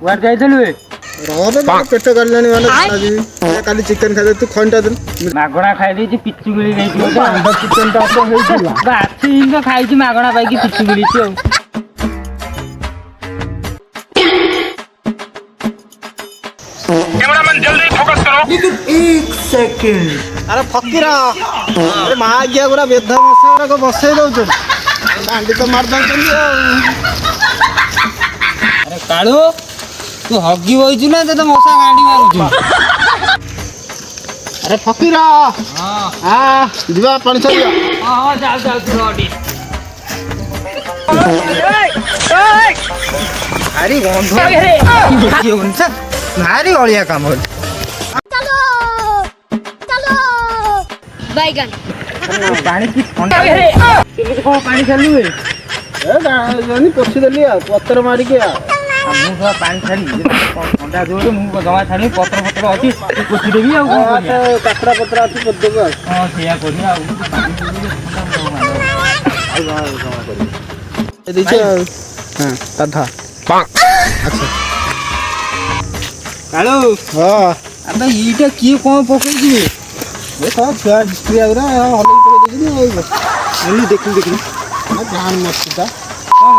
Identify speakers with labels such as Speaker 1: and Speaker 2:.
Speaker 1: କୁଆଡେ ଯାଇଥିଲୁ ବେ?
Speaker 2: ରହବେ ପେଟ କାଟିଲାଣି ମାନେ କାଲି ଚିକେନ ଖାଇଦେ ତୁ ଖଣ୍ଡା ଦେଲୁ
Speaker 1: ମାଗଣା ଖାଇ ଦେଇଛି ପିଚୁ ଗିଳି ଦେଇଛି
Speaker 2: ଚିକେନ ଟା ହେଇଥିଲା
Speaker 1: ବାସି ଜିନିଷ ଖାଇଛି ମାଗଣା ପାଇକି ପିଚୁ ଗିଳିଛି ଆଉ।
Speaker 2: ଆରେ ଫକୀର ମା ଆଜ୍ଞା ଗୁରା ବେଧା ମଶା ଗୁରାକ ବସେଇ ଦଉଛନ୍ତି ଦାଣ୍ଡି ତ ମାରି ଦଉଛନ୍ତି ଆଉ।
Speaker 1: ଆରେ କାଳୁ ତୁ ହଗି ବଇଛୁ ନା ତତେ ମଶା ଗାଣ୍ଡି ମାରୁଛୁ?
Speaker 2: ଆରେ ଫକୀର ଯିବା ପାଣି ଛାଡ଼ିବା।
Speaker 1: ହଁ ଯାଉଛୁ ଭାରି ଗନ୍ଧ ଭାରି ଅଳିଆ କାମ। ପାଣି କି ଥଣ୍ଡା କେମିତି କଣ ପାଣି ଛାଡ଼ିଲୁ?
Speaker 2: ପୋଛିଦେଲି ଆଉ ପତ୍ର ମାରିକି ଆଉ
Speaker 1: ମୁଁ ତ ପାଣି ଛାଡ଼ିବି ଥଣ୍ଡା ଜୋରେ ମୁଁ ଜମା ଛାଡ଼ିବି ପତ୍ର ଅଛି ପୋଛିଦେବି ଆଉ
Speaker 2: କାକଡ଼ା ପତ୍ର ଅଛି ପୋଛିଦେବୁ ଆଉ।
Speaker 1: ହଁ ସେଇଆ କରିବା ଆଉ
Speaker 2: ଦେଇଛ ଆଉ ହଁ ସାଧା ଆଚ୍ଛା
Speaker 1: କାଳୁ
Speaker 2: ହଁ
Speaker 1: ଆବେ ଏଇଟା କିଏ କଣ ପକେଇଛି?
Speaker 2: ଛୁଆ ହିଷ୍ଟ୍ରି ଆଗୁରା ହଲେଇ ପକେଇ ଦେଇଛନ୍ତି ଦେଖିଲି ଧ୍ୟାନ ମସ୍ତି ଟା
Speaker 1: କଣ